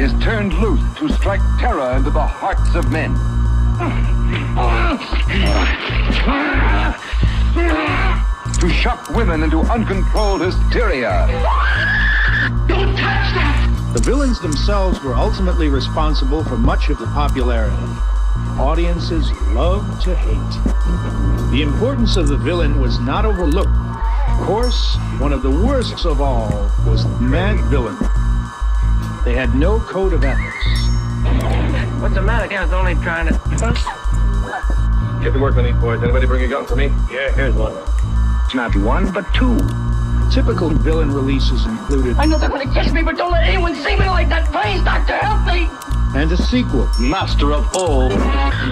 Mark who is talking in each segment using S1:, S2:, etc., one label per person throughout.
S1: is turned loose to strike terror into the hearts of men. To shock women into uncontrolled hysteria.
S2: Don't touch that!
S3: The villains themselves were ultimately responsible for much of the popularity. Audiences loved to hate. The importance of the villain was not overlooked. Of course, one of the worst of all was Madvillain. They had no code of ethics.
S4: What's the matter? I was only trying to...
S5: Get to work on these boys. Anybody bring a gun for me?
S4: Yeah, here's one.
S1: It's not one, but two.
S3: Typical villain releases included...
S2: I know they're going to kiss me, but don't let anyone see me like that. Please, Doctor, help me!
S3: And a sequel.
S1: Master of all.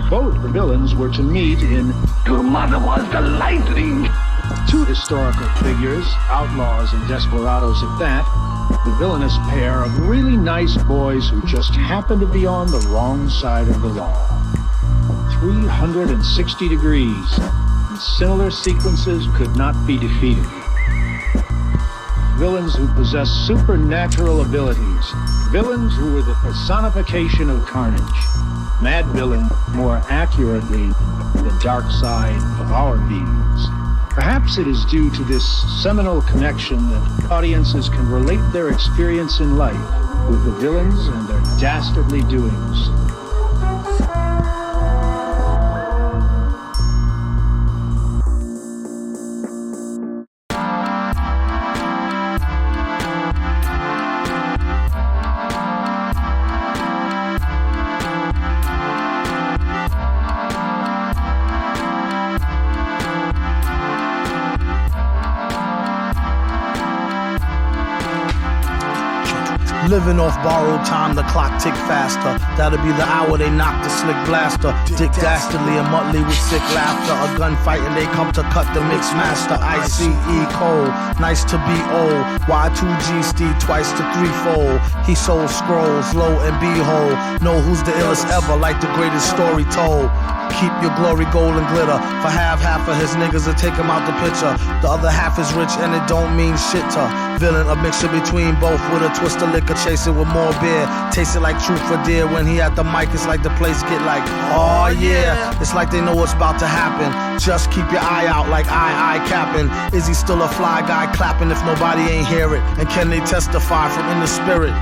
S3: Both the villains were to meet in...
S2: Your mother was the lightning.
S3: Two historical figures, outlaws and desperados at that, the villainous pair of really nice boys who just happened to be on the wrong side of the law. 360 degrees, and similar sequences could not be defeated. Villains who possess supernatural abilities, villains who were the personification of carnage. Madvillain, more accurately, the dark side of our beings. Perhaps it is due to this seminal connection that audiences can relate their experience in life with the villains and their dastardly doings.
S6: Living off borrowed time, the clock tick faster. That'll be the hour they knock the slick blaster. Dick Dastardly and Muttley with sick laughter. A gunfight and they come to cut the mix master. ICE Cole, nice to be old. Y2G Steve twice to threefold. He sold scrolls, lo and behold. Know who's the illest ever, like the greatest story told. Keep your glory gold and glitter. For half of his niggas to take him out the picture. The other half is rich and it don't mean shit to villain. A mixture between both with a twist of liquor. Chase it with more beer. Taste it like truth or dare. When he at the mic, it's like the place get like, oh yeah. It's like they know what's about to happen. Just keep your eye out like I capping. Is he still a fly guy clapping if nobody ain't hear it? And can they testify from in the spirit?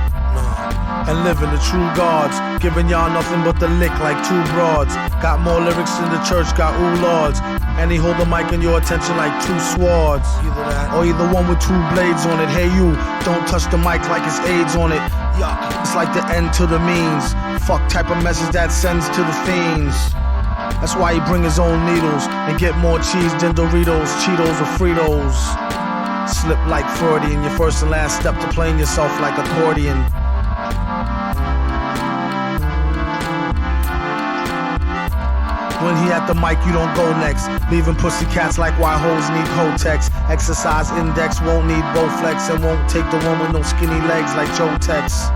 S6: And living the true gods, giving y'all nothing but the lick like two broads. Got more lyrics than the church got ooh lords. And he hold the mic in your attention like two swords. Either that, or either one with two blades on it. Hey you, don't touch the mic like it's AIDS on it. Yuck, it's like the end to the means. Fuck type of message that sends to the fiends. That's why he bring his own needles and get more cheese than Doritos, Cheetos, or Fritos. Slip like Freudian, your first and last step to playing yourself like accordion. When he at the mic, you don't go next. Leaving pussycats like why hoes need Kotex. Exercise index won't need Bowflex and won't take the one with no skinny legs like Joe Tex.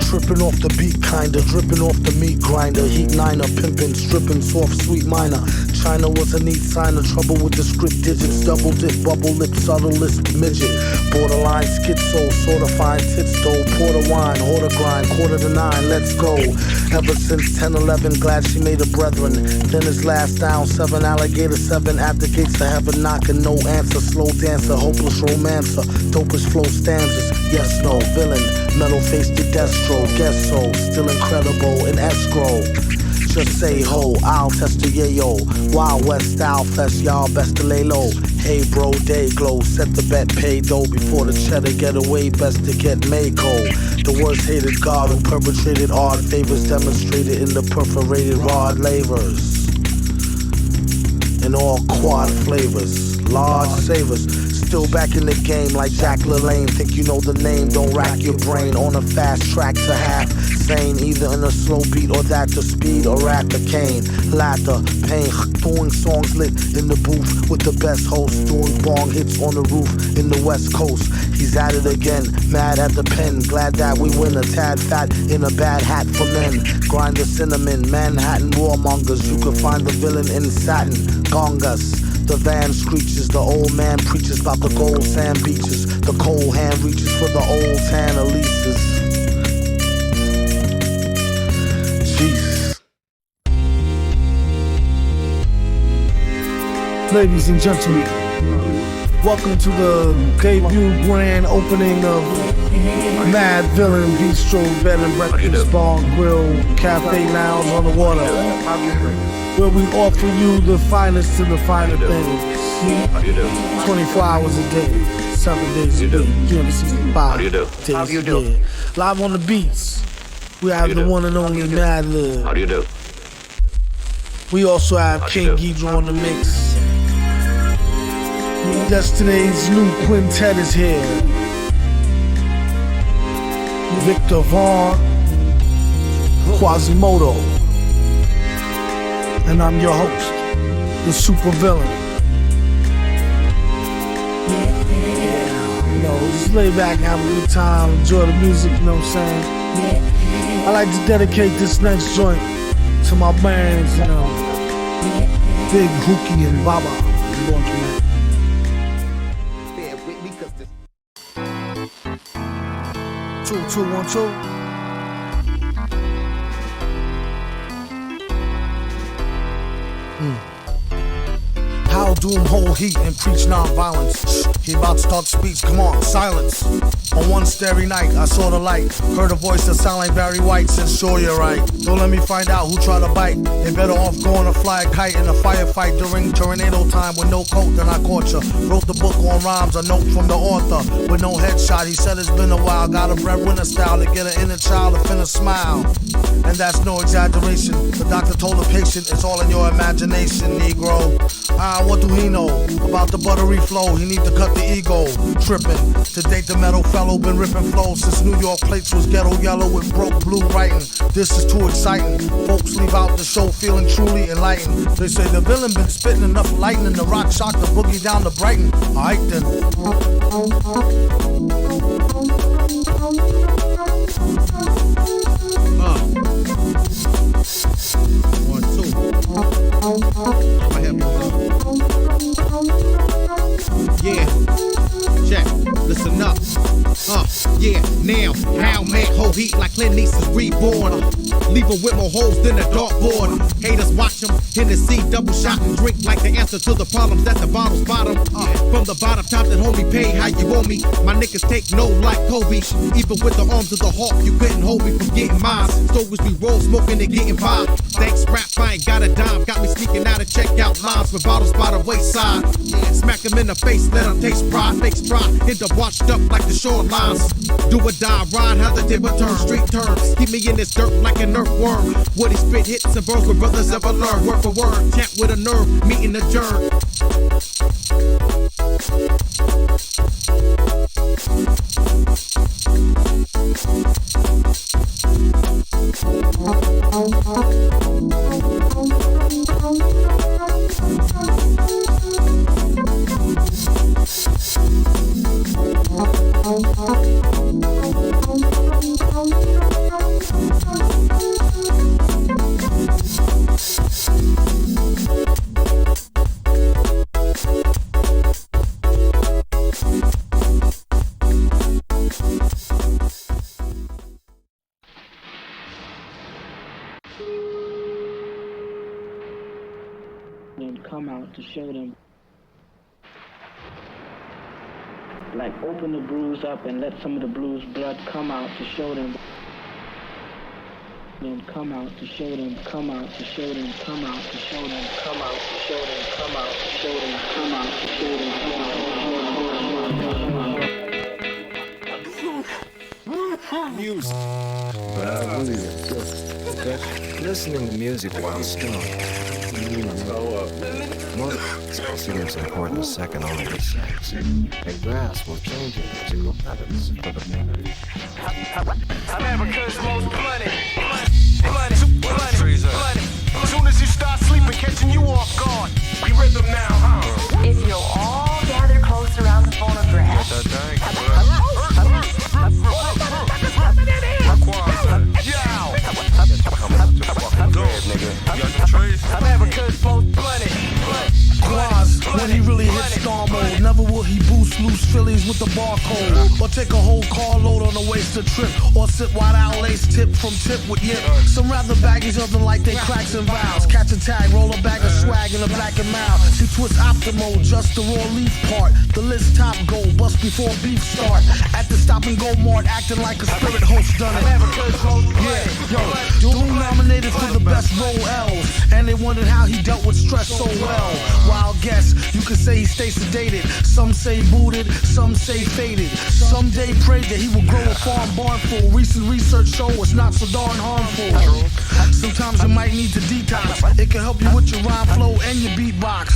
S6: Tripping off the beat kinda, dripping off the meat grinder. Heat niner, pimpin', stripping, soft, sweet minor. China was a neat sign of trouble with the script digits. Double dip, bubble lip, subtle lisp, midget. Borderline schizo, sorta fine tits though. Porter wine, order grind, 8:45, let's go. Ever since 10-11, glad she made a brethren. Then it's last down, 7 alligator, 7 at the gates of heaven knocking, no answer. Slow dancer, hopeless romancer, dopest flow stanzas. Yes, no, villain, metal face to Destro, guess so, still incredible in escrow. just say ho, I'll test the yayo. Wild West style fest, y'all best to lay low. Hey bro, day glow, set the bet, pay dough. Before the cheddar get away, best to get Mako. The worst hated god who perpetrated odd favors demonstrated in the perforated rod lavers. In all quad flavors, large savers. Still back in the game like Sackvillainy. Think you know the name, don't rack your brain. On a fast track to half sane, either in a slow beat or that to speed or at the cane. Laughter, pain, doing songs lit in the booth with the best host, doing bong hits on the roof in the West Coast. He's at it again, mad at the pen, glad that we win. A tad fat in a bad hat for men. Grind the cinnamon, Manhattan warmongers. You can find the villain in satin, gongas. The van screeches, the old man preaches about the gold sand beaches. The cold hand reaches for the old tan Elises. Jesus. Ladies and gentlemen, welcome to the debut grand opening of Madvillain Bistro, Bed and Breakfast, Bar, Grill, Cafe, Lounge on the water, where we offer you the finest of the finer things. 24 hours a day, 7 days a week. You understand? 5 days. How do you do? Yeah. Live on the beats, we have the one and only Madlib.
S5: How do you do?
S6: We also have King Ghidra on the mix. Yesterday's new quintet is here. Victor Vaughn, Quasimodo, and I'm your host, the Supervillain. You know, just lay back, have a good time, enjoy the music, you know what I'm saying? I like to dedicate this next joint to my bands, you know, Big Hookie and Baba. Laundromat. 2-2-1-2. How Doom hold heat and preach non-violence. He about to start speech, come on, silence. On one starry night, I saw the light. Heard a voice that sound like Barry White, said sure you're right. Don't let me find out who try to bite. They better off going to fly a kite in a firefight during tornado time with no coat, then I caught ya. Wrote the book on rhymes, a note from the author with no headshot. He said it's been a while, got a breadwinner style to get an inner child to finna smile. And that's no exaggeration. The doctor told the patient it's all in your imagination, Negro. What do he know about the buttery flow? He need to cut the ego, tripping. To date the metal fellow been ripping flows since New York plates was ghetto yellow with broke blue writing. This is too exciting. Folks leave out the show feeling truly enlightened. They say the villain been spitting enough lightning to rock shock the boogie down to Brighton. Alright then. 1, 2. I have yeah, check, listen up. Yeah, now, how man hold heat like Clint Eastwood's reborn. Leave him with more holes than a dartboard. Haters watch him, Hennessy double shot and drink like the answer to the problems that the bottle's bottom. From the bottom top that homie pay how you owe me. My niggas take no like Kobe. Even with the arms of the hawk, you couldn't hold me from getting mine. Stories we roll, smoking and getting by. Thanks rap, I ain't got a dime. Got me sneaking out of checkout lines with bottles by the wayside. Smack him in the face, let him taste pride. Fake stride, end up washed up like the shorelines. Do or die, ride, how the timber turn, street turns. Keep me in this dirt like an earthworm. What he spit hits and burns where brothers ever learn. Word for word, tap with a nerve, meeting adjourned.
S7: Come out to show them, like open the bruise up and let some of the bruised blood come out to show them them come out, to show them come out, to show them come out, to show them come out, to show them come out, to show them come out, to show them come out.
S8: Music. But I really okay. Listening to music while stoned. Especially gives importance second only to sex. And grass will change your musical habits for the better.
S9: America's most bloody. As soon as you start sleeping, catching you off guard. We rhythm now, huh?
S10: If you'll all gather close around the phonograph.
S9: America's most bloody.
S6: Quaz, when he really hits star mode, never will he boost loose Phillies with the barcode, or take a whole carload on a wasted trip, or sit wide out lace tip from tip with yip. Some rather baggies, other like they cracks and vows. Catch a tag, roll a bag of swag in a black and mild. He twists optimal, just the raw leaf part. The list top goal, bust before beef start. At the stop and go mart, acting like a spirit host done it. Yeah, yo, Doom nominated for the best role L's, and they wondered how he dealt with stress so well. Wild guess, you could say he stays sedated. Some say booted, some say faded. Someday prayed that he will grow a farm barn full. Recent research show it's not so darn harmful. Sometimes you might need to detox. It can help you with your rhyme flow and your beatbox.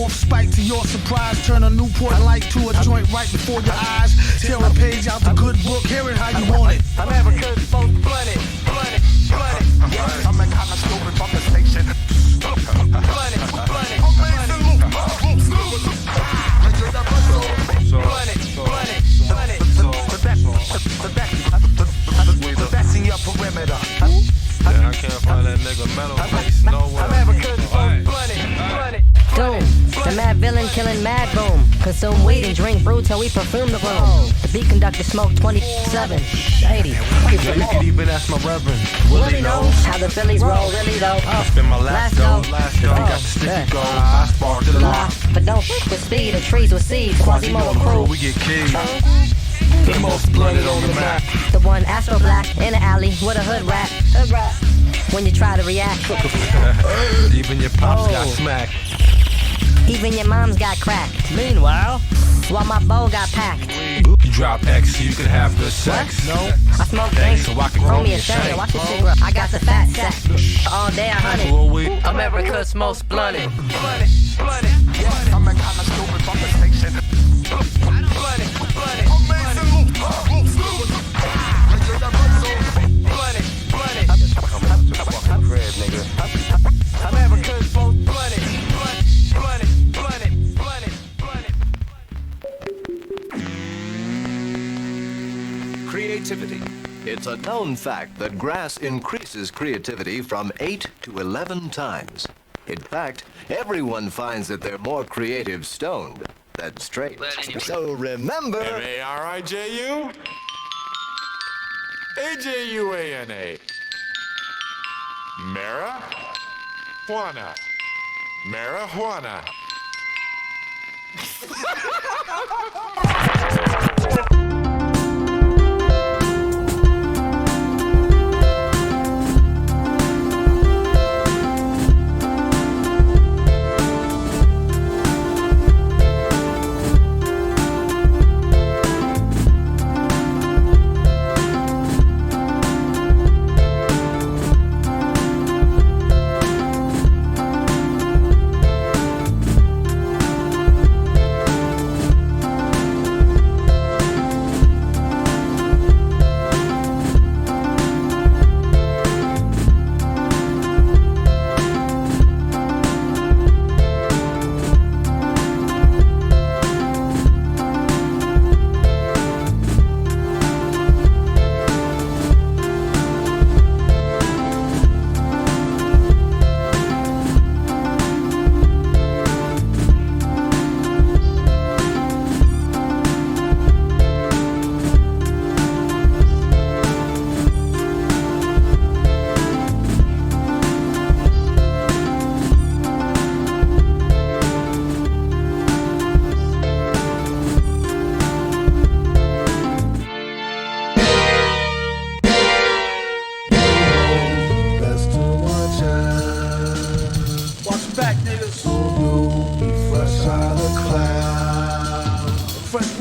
S6: Off spike to your surprise, turn a Newport light to a joint right before your eyes. Tear a page out the good book, hear it how you want it.
S9: America's most bloody. I'm a kind of stupid from the station. The best in your perimeter.
S5: Yeah, I can't find that nigga metal face nowhere.
S10: Doom, the Madvillain killing Mad Boom. Consume weed and drink brew till we perfume the room. The beat conductor smoke 27, 80.
S5: You could even ask my reverend.
S10: Willie knows how the Phillies roll, really though.
S5: Spin my last go. Got the sticky go. I sparked the lock.
S10: But don't with speed or trees with seeds. Quasimodo crew.
S5: We get keyed. The most blooded on the map.
S10: The one Astro Black in the alley with a hood rap. When you try to react.
S5: Even your pops got smacked.
S10: Even your mom's got cracked. Meanwhile, while my bow got packed.
S5: You drop X so you can have good sex.
S10: No, I smoke dank,
S5: so I can
S10: throw me a shank. Watch this shit, bro. I got the fat sack. All day I hunted. America's most bloody.
S9: I'm a kind of stupid from the station. America's most bloody.
S11: Creativity. It's a known fact that grass increases creativity from 8 to 11 times. In fact, everyone finds that they're more creative stoned than straight. So remember...
S12: M-A-R-I-J-U? A-J-U-A-N-A. Marijuana. Marijuana.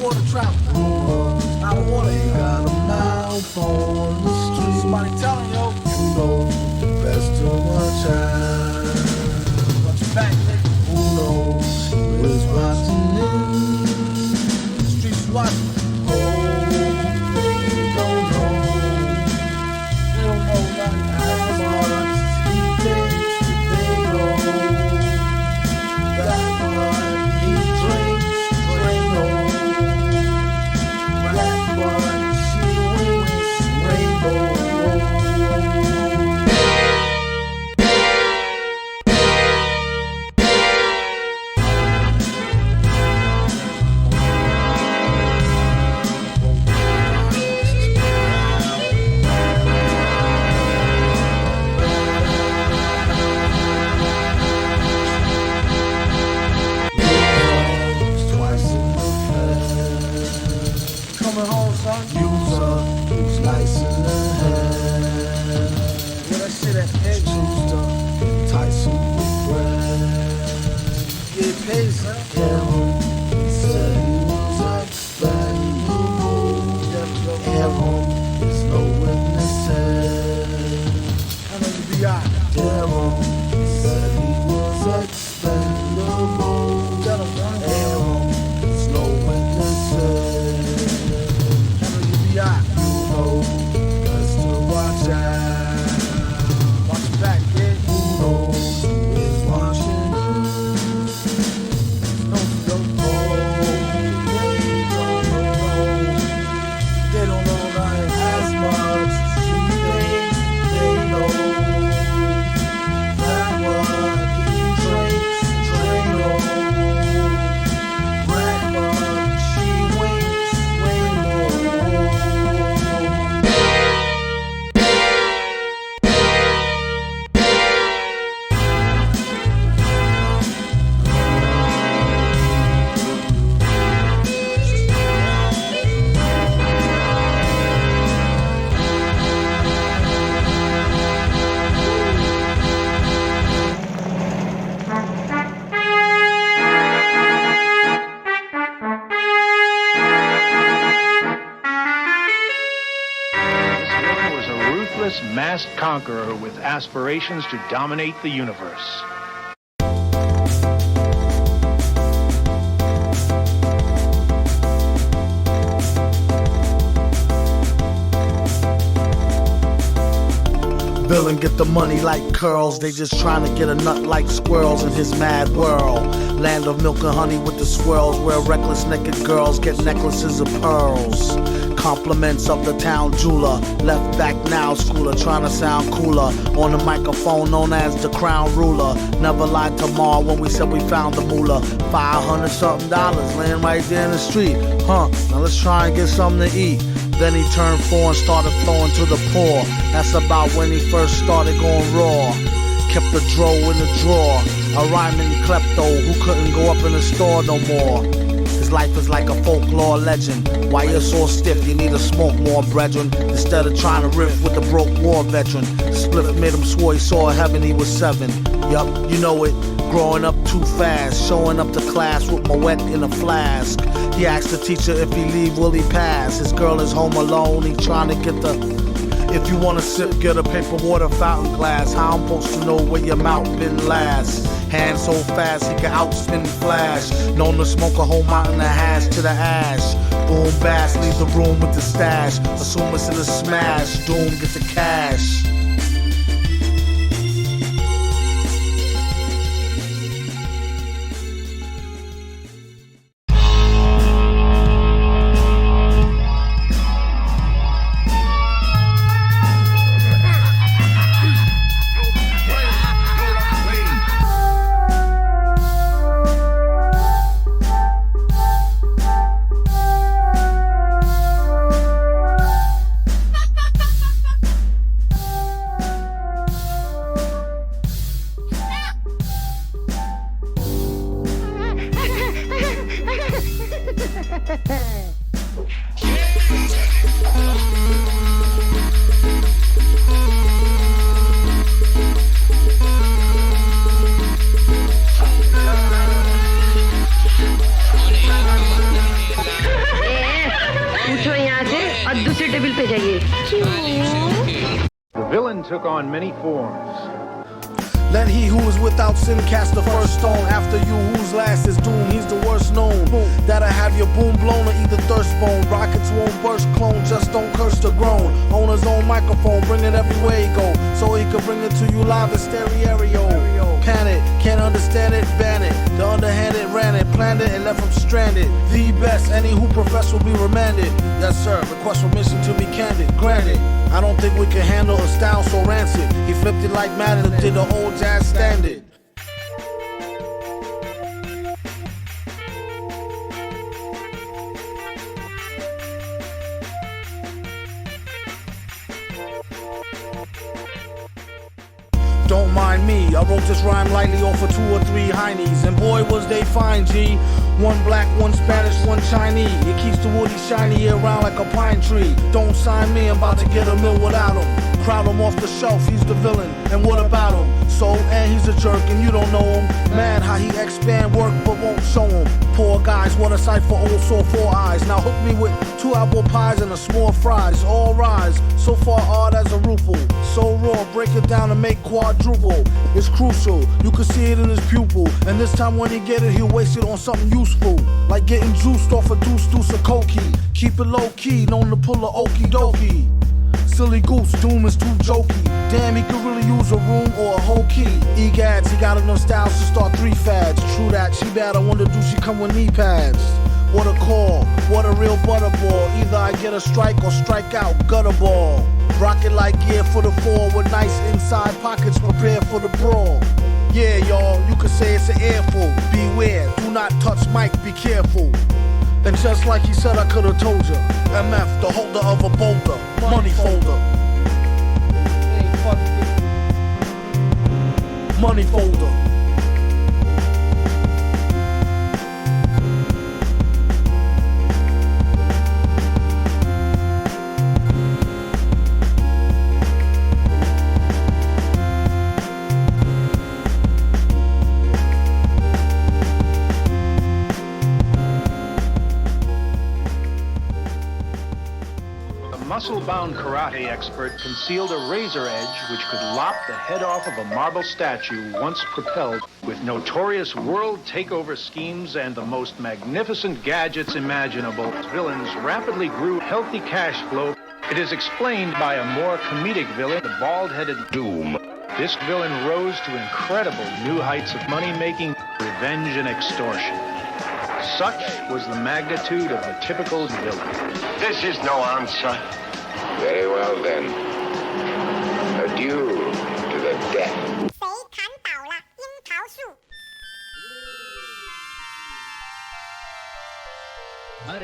S6: water travel. Out of water, you got a mouth on the street. Somebody telling you, you know, best to watch out. Watch your back, nigga. Who knows who is watching it? The streets watching. Oh, they don't know. They don't know nothing. As much he thinks they know. That one he drinks, Drano. That one she wins, Rainbow. Coming home, son. User, who's nice in the head. Where that shit at? Hey, Juicer, Tyson with bread. Get paid, son. Yeah, he said he was expendable. Yeah, there's no witnesses. I know you be out. Yeah, he said he was expendable. Yeah, there's no witnesses. Yeah, you know, best to watch out. Watch your back, kid. Who knows who is watching? No, don't know. They don't know nothing as much as she thinks they know. That one he drinks, Drano. That one she winks, Rainbow.
S3: Masked conqueror with aspirations to dominate the universe.
S6: Villain get the money like curls. They just trying to get a nut like squirrels in his mad world. Land of milk and honey with the swirls, where reckless naked girls get necklaces of pearls. Compliments of the town jeweler. Left back now, schooler, trying to sound cooler. On the microphone known as the crown ruler. Never lied to Ma when we said we found the moolah. $500-something laying right there in the street. Now let's try and get something to eat. Then he turned 4 and started flowing to the poor. That's about when he first started going raw. Kept the dro in the drawer. A rhyming klepto who couldn't go up in the store no more. His life is like a folklore legend. Why you're so stiff, you need to smoke more, brethren. Instead of trying to riff with the broke war veteran. Spliff made him swore he saw heaven, he was 7. Yup, you know it. Growing up too fast, showing up to class with my wet in a flask. He asked the teacher if he leave, will he pass? His girl is home alone, he trying to get the... If you wanna sip, get a paper water fountain glass. How I'm supposed to know where your mouth been last? Hand so fast, he can outspin Flash. Known to smoke a whole mountain of hash to the ash. Boom, bass, leave the room with the stash. Assume it's in a smash, Doom, get the cash.
S2: Table पे जाइए
S3: The villain took on many forms.
S6: Let he who is without sin cast the first stone. After you whose last is doom, he's the worst known. That'll have your boom blown or either thirst bone. Rockets won't burst, clone, just don't curse the groan. Own his own microphone, bring it everywhere he go, so he can bring it to you live in stereo. Panic, can't understand it, ban it. The underhanded ran it, planned it, and left him stranded. The best, any who profess will be remanded. Yes sir, request permission to be candid, granted. I don't think we can handle a style so rancid. He flipped it like Madden and did the old jazz standard. Don't mind me, I wrote this rhyme lightly off of 2 or 3 heinies, and boy was they fine, G. One black, one Spanish, one Chinese. It keeps the woody shiny year round like a pine tree. Don't sign me, I'm about to get a mill without him. Crowd him off the shelf, he's the villain, and what about him? So, and he's a jerk and you don't know him. Mad how he expand work but won't show him. Poor guys, what a sight for old sore 4 eyes. Now hook me with 2 apple pies and a small fries. All rise, so far odd as a rupel. So raw, break it down and make quadruple. It's crucial, you can see it in his pupil. And this time when he get it, he'll waste it on something useful. Like getting juiced off a deuce of cokie. Keep it low key, known to pull a okie dokie. Silly goose, Doom is too jokey. Damn, he could really use a room or a whole key. Egads, he got enough styles to start 3 fads. True that, she bad, I wonder do she come with knee pads? What a call, what a real butterball. Either I get a strike or strike out, gutter ball. Rocket like gear for the 4 with nice inside pockets prepared for the brawl. Yeah, y'all, you could say it's an airful. Beware, do not touch mic, be careful. And just like he said, I could've told ya. MF, the holder of a boulder, money folder. Money folder.
S3: Muscle-bound karate expert concealed a razor edge which could lop the head off of a marble statue once propelled with notorious world takeover schemes and the most magnificent gadgets imaginable. Villains rapidly grew healthy cash flow. It is explained by a more comedic villain, the bald-headed Doom. This villain rose to incredible new heights of money-making, revenge, and extortion. Such was the magnitude of the typical villain.
S13: This is no answer.
S14: Very well then. Adieu to the death.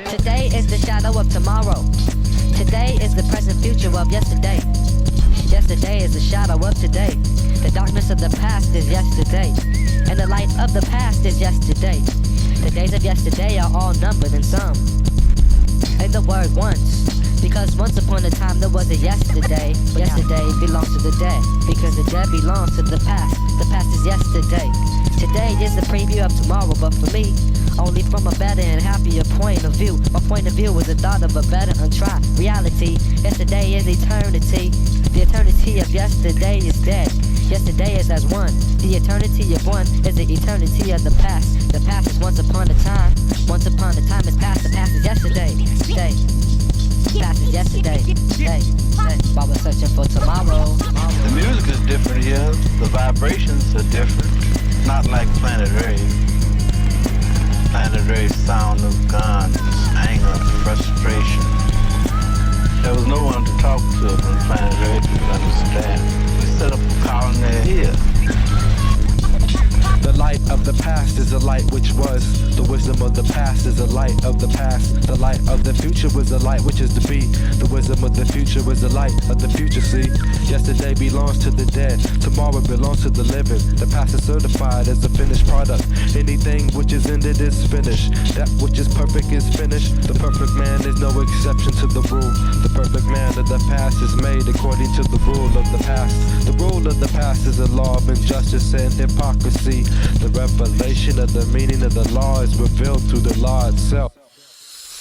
S10: Today is the shadow of tomorrow. Today is the present future of yesterday. Yesterday is the shadow of today. The darkness of the past is yesterday. And the light of the past is yesterday. The days of yesterday are all numbered in some. And the word once. Because once upon a time there was a yesterday. But yesterday belongs to the dead. Because the dead belongs to the past. The past is yesterday. Today is the preview of tomorrow, but for me, only from a better and happier point of view. My point of view is the thought of a better untried reality. Yesterday is eternity. The eternity of yesterday is dead. Yesterday is as one. The eternity of one is the eternity of the past. The past is once upon a time. Once upon a time is past. The past is yesterday. Day. Past is yesterday. Day. While we're searching for tomorrow.
S15: The music is different here. The vibrations are different. Not like Planet Rave. Planet Rave's sound of guns, anger, frustration. There was no one to talk to on Planet Rave to understand. We set up a colony here.
S16: The light of the past is a light which was. The wisdom of the past is a light of the past. The light of the future was a light which is to be. The wisdom of the future was the light of the future, see. Yesterday belongs to the dead. Tomorrow belongs to the living. The past is certified as a finished product. Anything which is ended is finished. That which is perfect is finished. The perfect man is no exception to the rule. The perfect man of the past is made according to the rule of the past. The rule of the past is a law of injustice and hypocrisy. The revelation of the meaning of the law is revealed through the law itself.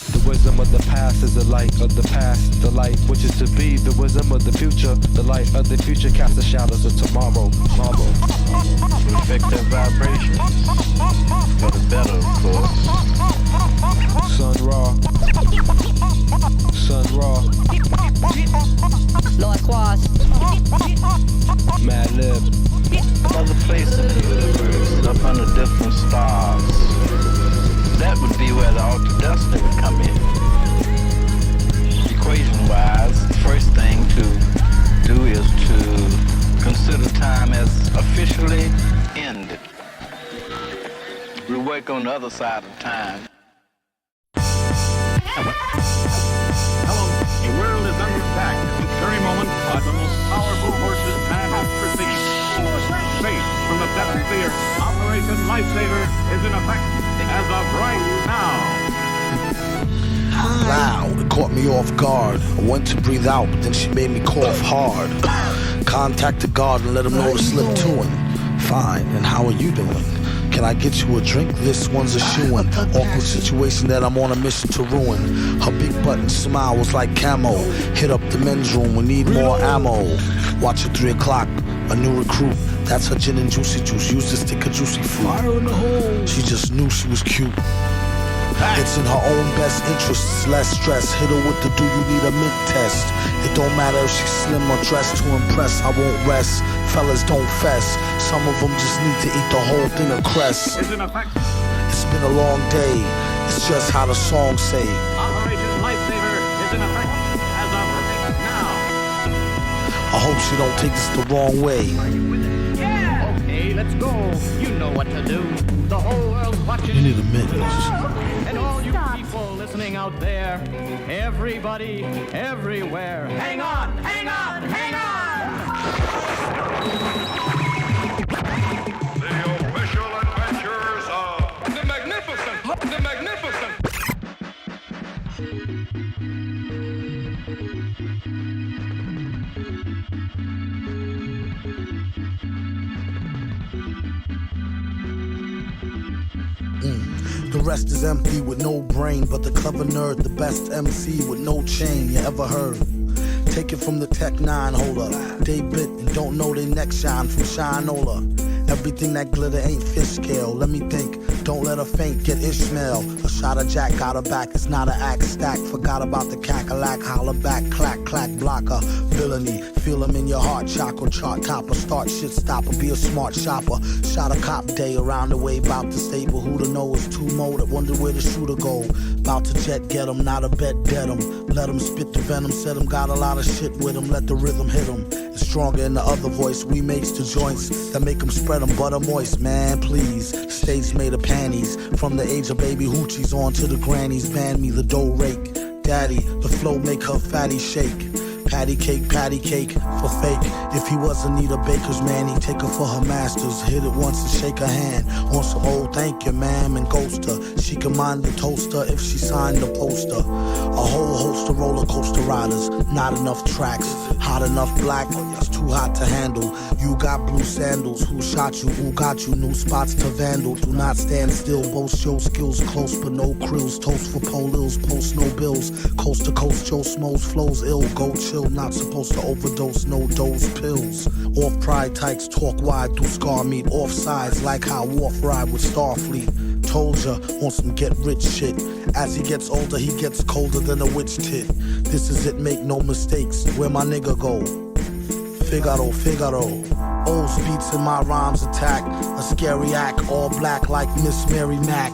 S16: The wisdom of the past is the light of the past. The light which is to be. The wisdom of the future. The light of the future casts the shadows of tomorrow. Marvel.
S15: Respect their vibrations. For the better, of course.
S16: Sun Ra. Sun Ra.
S10: Likewise.
S16: Madlib.
S15: Another place in the universe, up under different stars. That would be where the altered destiny would come in. Equation-wise, the first thing to do is to consider time as officially ended. We'll work on the other side of time.
S13: Hello, the world is under attack. At this very moment, by the most powerful forces man has perceived. Space from the depths of the earth. Operation Lifesaver is in effect as of right now.
S6: Loud, it caught me off guard. I went to breathe out, but then she made me cough hard. Contact the guard and let him know to slip to him. Fine, and how are you doing? Can I get you a drink? This one's a shoo-in. Awkward situation that I'm on a mission to ruin. Her big button smile was like camo. Hit up the men's room, we need more ammo. Watch at 3 o'clock, a new recruit. That's her gin and juicy juice. Use to stick a juicy fruit. She just knew she was cute. It's in her own best interests, less stress. Hit her with the do you need a mint test. It don't matter if she's slim or dressed to impress. I won't rest, fellas don't fess. Some of them just need to eat the whole thing of cress. It's been a long day, it's just how the song say.
S13: Operation Lifesaver is in effect as of right now.
S6: I hope she don't take this the wrong way.
S13: Yeah! Okay, let's go. You know what to do. The whole world's watching.
S6: You need a minute.
S13: And all you people listening out there, everybody, everywhere, hang on, hang on, hang on!
S12: The official adventures of the Magnificent, the Magnificent.
S6: The rest is empty with no brain, but the clever nerd, the best MC with no chain you ever heard. Take it from the Tech 9 holder. They bit and don't know they neck shine from Shinola. Everything that glitter ain't fish scale. Let me think, don't let her faint, get Ishmael. A shot of Jack got her back, it's not an axe stack. Forgot about the cackalack, holler back, clack, clack, blocker. Villainy, feel him in your heart, chakra, chart topper. Start shit stopper, be a smart shopper. Shot a cop day around the way, bout to stable. Who to know is too molded, wonder where the shooter go. Bout to jet, get him, not a bet, dead him. Let him spit the venom, said him, got a lot of shit with him. Let the rhythm hit him. It's stronger in the other voice, we makes the joints that make him spread them butter moist, man, please. The stage made of panties, from the age of baby hoochies on to the grannies. Ban me the dough rake, daddy, the flow make her fatty shake. Patty cake for fake. If he wasn't need a baker's man, he'd take her for her masters. Hit it once and shake her hand. On some old thank you, ma'am, and ghost her. She can mind the toaster if she signed the poster. A whole host of roller coaster riders, not enough tracks. Hot enough black, it's too hot to handle. You got blue sandals, who shot you, who got you? New spots to vandal. Do not stand still, boast your skills close but no krills. Toast for polils, post no bills. Coast to coast, Joe Smoes flows ill. Go chill, not supposed to overdose, no dose pills. Off pride tykes talk wide through scar meat. Off sides like how Wolf ride with Starfleet. Told ya, on some get rich shit. As he gets older, he gets colder than a witch tit. This is it, make no mistakes. Where my nigga go? Figaro, Figaro. Old beats in my rhymes attack. A scary act, all black like Miss Mary Mack.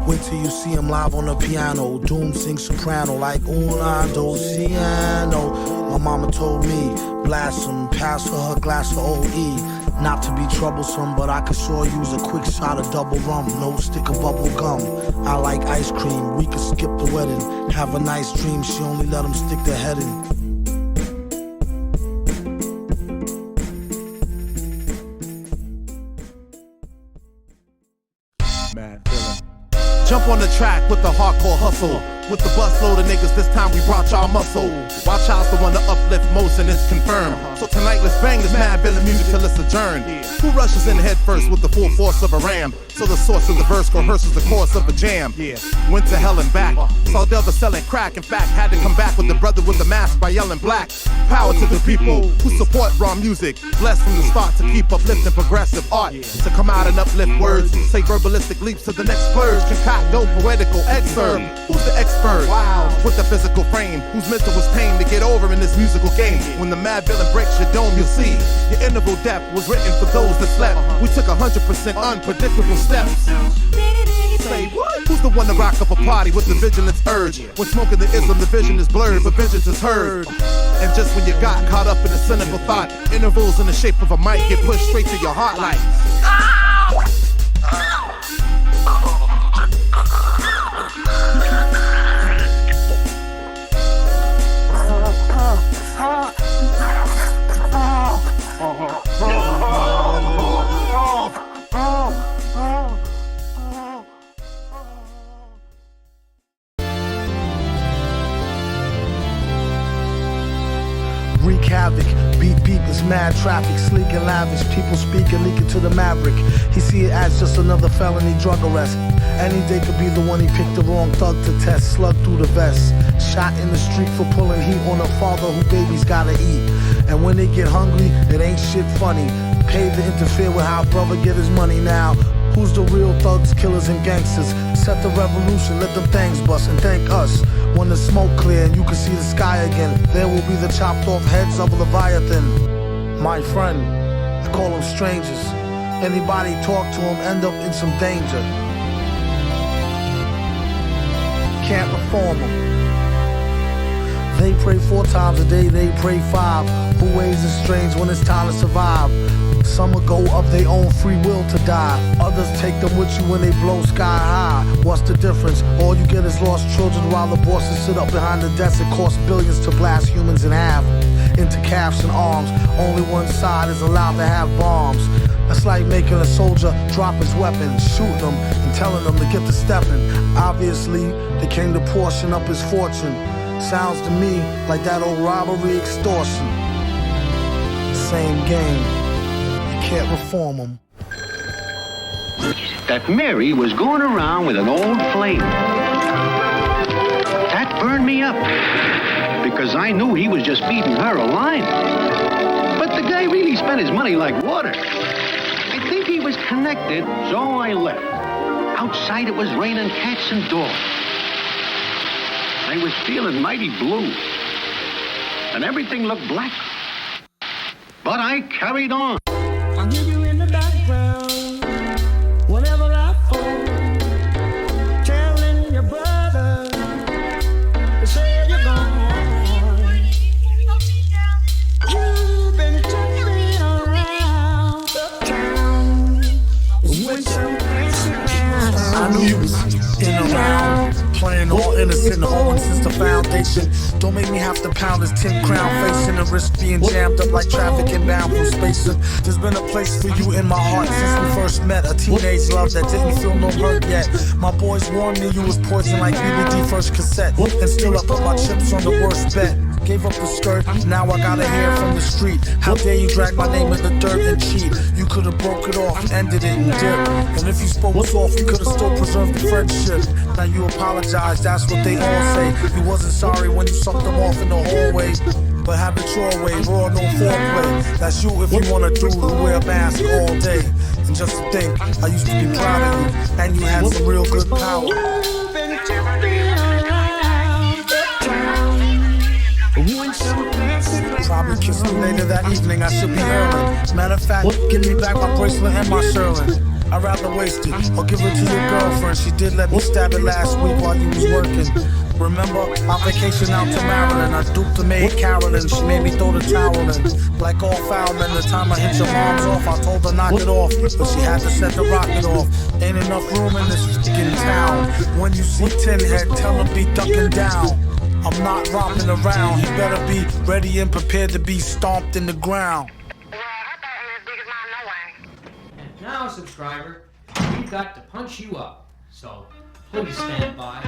S6: Wait till you see him live on the piano. Doom sings soprano like una dociano. My mama told me, blast him, pass her glass of OE. Not to be troublesome, but I could sure use a quick shot of double rum. No stick of bubble gum. I like ice cream, we could skip the wedding. Have a nice dream, she only let him stick their head in.
S17: Jump on the track with the hardcore hustle. With the busload of niggas, this time we brought y'all muscle. Watch out, the one to uplift most, and it's confirmed. So tonight, let's bang this Madvillain music till it's adjourned. Who rushes in head first with the full force of a ram? So the source of the verse coerces the course of a jam. Went to hell and back. Saw Delta selling crack. In fact, had to come back with the brother with the mask by yelling black. Power to the people who support raw music. Blessed from the start to keep uplifting progressive art. To come out and uplift words. Say verbalistic leaps to the next splurge. Concoct no poetical excerpt. Who's the expert? Wow. With the physical frame. Whose mental was tame to get over in this musical game. When the Madvillain breaks your dome, you'll see your interval depth was written for those that slept. We took 100% unpredictable steps. Say what? Who's the one to rock up a party with the vigilance urge? When smoking the ism, the vision is blurred, but vengeance is heard. And just when you got caught up in a cynical thought, intervals in the shape of a mic get pushed straight to your heart like.
S6: Wreak havoc, beat is mad traffic, sleek and lavish. People speak and leak it to the maverick. He see it as just another felony drug arrest. Any day could be the one he picked the wrong thug to test. Slug through the vest, shot in the street for pulling heat on a father who babies gotta eat. And when they get hungry, it ain't shit funny. Paid to interfere with how brother get his money now. Who's the real thugs, killers, and gangsters? Set the revolution, let them things bust, and thank us. When the smoke clear and you can see the sky again, there will be the chopped off heads of Leviathan. My friend, I call them strangers. Anybody talk to them end up in some danger. Can't reform them. They pray 4 times a day, they pray 5. Who ways is strange when it's time to survive? Some will go of their own free will to die. Others take them with you when they blow sky high. What's the difference? All you get is lost children while the bosses sit up behind the desk. It costs billions to blast humans in half into calves and arms. Only one side is allowed to have bombs. That's like making a soldier drop his weapon, shooting them and telling them to get to stepping. Obviously, they came to portion up his fortune. Sounds to me like that old robbery extortion. Same game. Can't reform them.
S18: That Mary was going around with an old flame. That burned me up because I knew he was just feeding her a line. But the guy really spent his money like water. I think he was connected, so I left. Outside it was raining cats and dogs. I was feeling mighty blue. And everything looked black. But I carried on.
S19: I hear you in the background, whenever I fall, telling your brother to say you're gone. You've been turning around the town with some fancy around.
S6: I knew you was in around, playing all innocent, holding since the foundation. Don't make me have to pound his 10 crown facing the wrist being jammed up like traffic inbound from spacing. There's been a place for you in my heart since we first met. A teenage love that didn't feel no hurt yet. My boys warned me you was poison like BBD first cassette. And still I put my chips on the worst bet. Gave up the skirt, now I gotta hear from the street. How dare you drag my name in the dirt and cheat? You could've broke it off, ended it and dipped. And if you spoke soft, you could've still preserved the friendship. Now you apologize, that's what they all say. You wasn't sorry when you sucked them off in the hallway. But have it your way, raw, no foreplay. That's you if you want a dude who wear a mask all day. And just to think, I used to be proud of you, and you had some real good power. Probably kiss me later that evening, I should be early. Matter of fact, give me back my bracelet and my Sherlin. I'd rather waste it, or give it to your girlfriend. She did let me stab it last week while you was working. Remember, our vacation out to Maryland, I duped the maid Carolyn. She made me throw the towel in. Like all foul men, the time I hit your mom's off, I told her knock it off, but she had to set the rocket off. Ain't enough room in this freaking town. When you see Tin Head, tell him be ducking down. I'm not romping around. He better be ready and prepared to be stomped in the ground.
S20: Now, subscriber, we've got to punch you up. So, please stand by.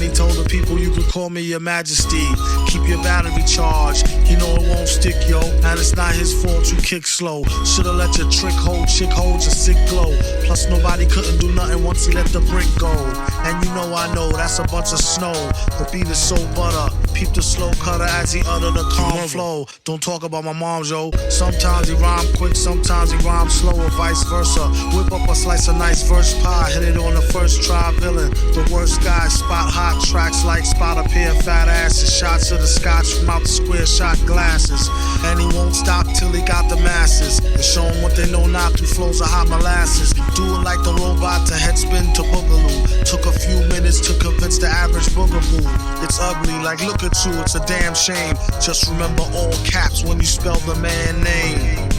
S6: Then he told the people, you can call me your majesty. Keep your battery charged, you know it won't stick, yo. And it's not his fault you kick slow. Should've let your trick hold your sick glow. Plus nobody couldn't do nothing once he let the brick go. And you know I know that's a bunch of snow. The beat is so butter. Peep the slow cutter as he utter the calm flow. Don't talk about my mom, yo. Sometimes he rhyme quick, sometimes he rhyme slow, or vice versa. Whip up a slice of nice verse pie, hit it on the first try, villain. The worst guy, spot hot tracks like spot a pair of fat asses. Shots of the scotch from out the square shot glasses. And he won't stop till he got the masses. And show them what they know not through flows of hot molasses. Do it like the robot to headspin to boogaloo. Took a few minutes to convince the average boogaboo. It's ugly, like look at you, it's a damn shame. Just remember all caps when you spell the man name.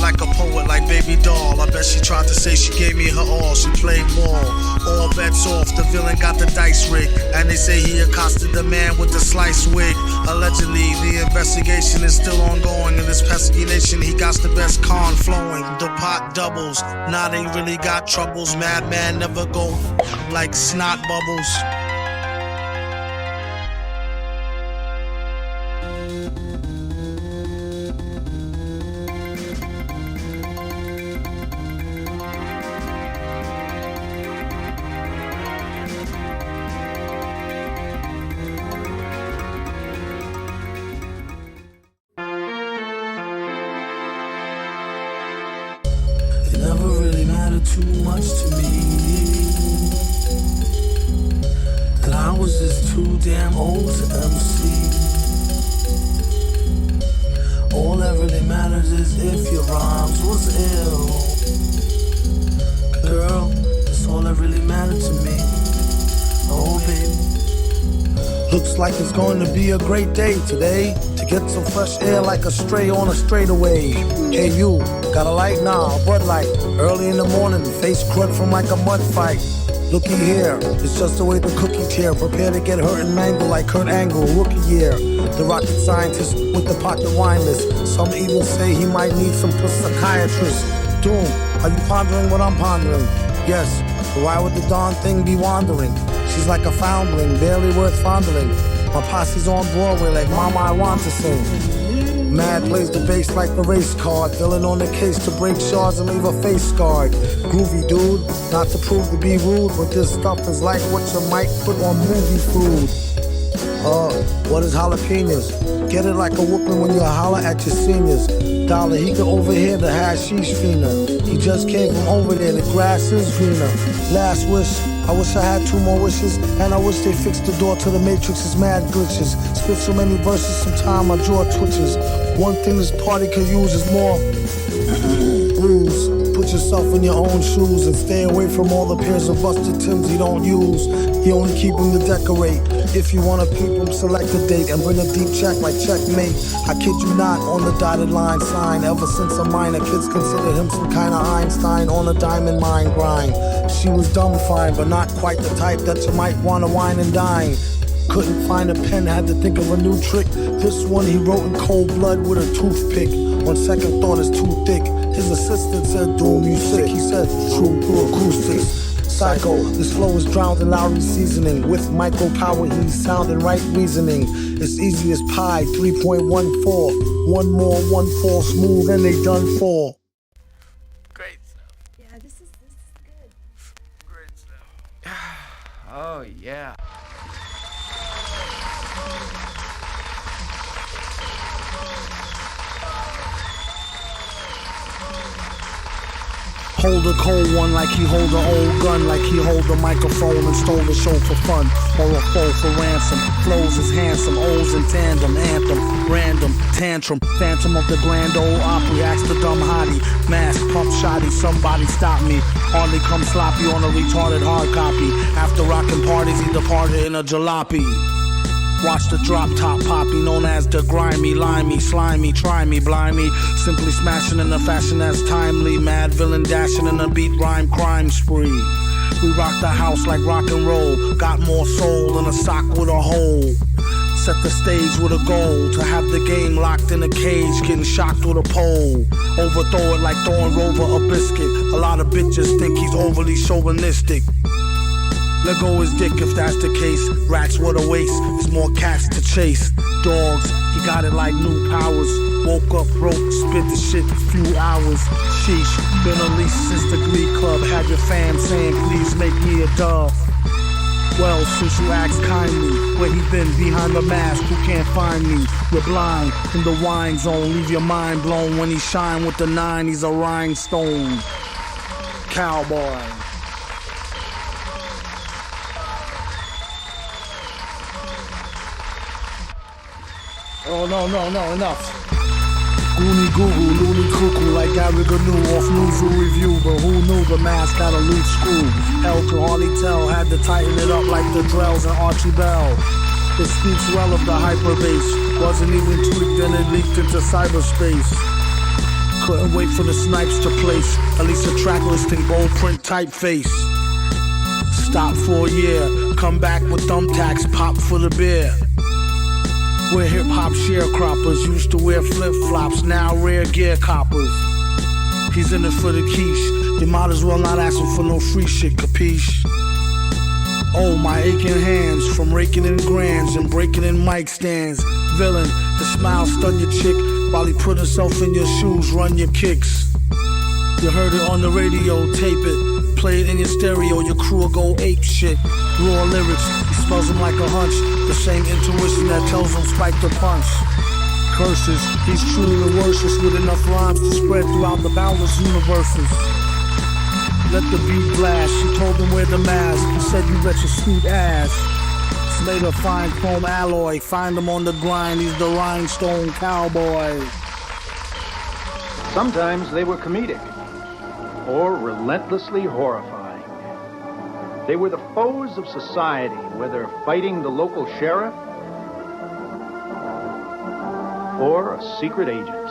S6: Like a poet, like baby doll. I bet she tried to say she gave me her all. She played ball. All bets off. The villain got the dice rigged. And they say he accosted the man with the slice wig. Allegedly, the investigation is still ongoing. In this pesky nation, he got the best con flowing. The pot doubles. Now they really got troubles. Madman never go like snot bubbles.
S21: Too much to me that I was just too damn old to MC. All that really matters is if your rhymes was ill. Girl, that's all that really mattered to me. Oh baby,
S6: looks like it's going to be a great day today. To get some fresh air like a stray on a straightaway. Hey you, got a light? Nah, a Bud Light. Early in the morning, face crud from like a mud fight. Looky here, it's just the way the cookie tear. Prepare to get hurt and mangled like Kurt Angle, rookie year. The rocket scientist with the pocket wine list. Some even say he might need some psychiatrist. Doom, are you pondering what I'm pondering? Yes, but why would the darn thing be wandering? She's like a foundling, barely worth fondling. My posse's on Broadway like Mama, I want to sing. Mad plays the bass like the race card. Villain on the case to break shards and leave a face scarred. Groovy dude, not to prove to be rude, but this stuff is like what you might put on movie food. What is jalapenos? Get it like a whooping when you holler at your seniors. Dollar, he could overhear the hashish fiender. He just came from over there, the grass is greener. Last wish, I wish I had 2 more wishes, and I wish they fixed the door to the Matrix's mad glitches. Spit so many verses, sometime my jaw twitches. One thing this party could use is more blues. Put yourself in your own shoes and stay away from all the pairs of busted Timbs he don't use. He only keep them to decorate. If you wanna peep him, select a date and bring a deep check like checkmate. I kid you not, on the dotted line sign. Ever since a minor, kids considered him some kind of Einstein on a diamond mine grind. She was dumb fine, but not quite the type that you might wanna wine and dine. Couldn't find a pen, had to think of a new trick. This one he wrote in cold blood with a toothpick. On second thought, it's too thick. His assistant said, Doom, you sick. He said, true through acoustics. Psycho, this flow is drowned in Lowry seasoning. With micro power, he's sounding right reasoning. It's easy as pie, 3.14. One more, 1 fall smooth, and they done for.
S20: Great stuff.
S22: Yeah, this is good.
S20: Great stuff. Oh, yeah.
S6: Hold a cold one like he hold an old gun, like he hold a microphone and stole the show for fun, or a foe for ransom. Flows is handsome, O's in tandem, anthem, random, tantrum, phantom of the grand old Opry, ask the dumb hottie, mask, pump shoddy, somebody stop me, hardly come sloppy on a retarded hard copy. After rockin' parties, he departed in a jalopy. Watch the drop top poppy, known as the grimy, limey, slimy, try me, blimey. Simply smashing in a fashion that's timely. Mad villain dashing in a beat rhyme crime spree. We rock the house like rock and roll. Got more soul than a sock with a hole. Set the stage with a goal to have the game locked in a cage, getting shocked with a pole. Overthrow it like throwing Rover a biscuit. A lot of bitches think he's overly chauvinistic. Let go his dick if that's the case. Rats what a waste, there's more cats to chase. Dogs, he got it like new powers. Woke up broke, spit the shit a few hours. Sheesh, been unleashed since the Glee Club. Had your fam saying please make me a dove. Well, since you asked kindly, where he been behind the mask, who can't find me? You're blind in the wine zone, leave your mind blown. When he shine with the 9, he's a Rhinestone Cowboy. Oh no, enough. Goonie goo goo, loony cuckoo, like Gary Gnu off News Review. But who knew the mask had a loose screw? Hell could hardly tell, had to tighten it up like the Drells and Archie Bell. It speaks well of the hyperbase. Wasn't even tweaked and it leaked into cyberspace. Couldn't wait for the snipes to place. At least a tracklist in bold print typeface. Stop for a year, come back with thumbtacks, pop for the beer. We're hip-hop sharecroppers, used to wear flip-flops, now rare gear coppers. He's in it for the quiche, you might as well not ask him for no free shit, capiche? Oh, my aching hands, from raking in grands and breaking in mic stands. Villain, the smile stun your chick, while he put himself in your shoes, run your kicks. You heard it on the radio, tape it, play it in your stereo, your crew will go ape shit. Raw lyrics, he spells them like a hunch. The same intuition that tells him spike the punch. Curses, he's truly the worstest with enough rhymes to spread throughout the boundless universes. Let the beat blast, she told him wear the mask. He said you bet your sweet ass. It's made of fine chrome alloy, find him on the grind, he's the Rhinestone Cowboy.
S3: Sometimes they were comedic or relentlessly horrifying. They were the foes of society, whether fighting the local sheriff or a secret agent.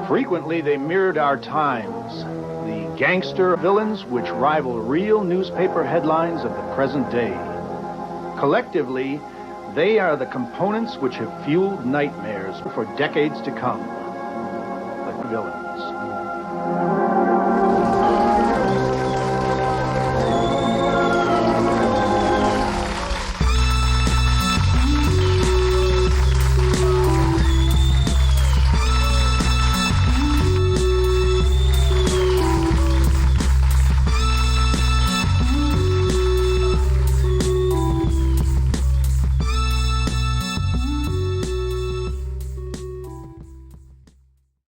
S3: Frequently, they mirrored our times, the gangster villains which rival real newspaper headlines of the present day. Collectively, they are the components which have fueled nightmares for decades to come. The villains.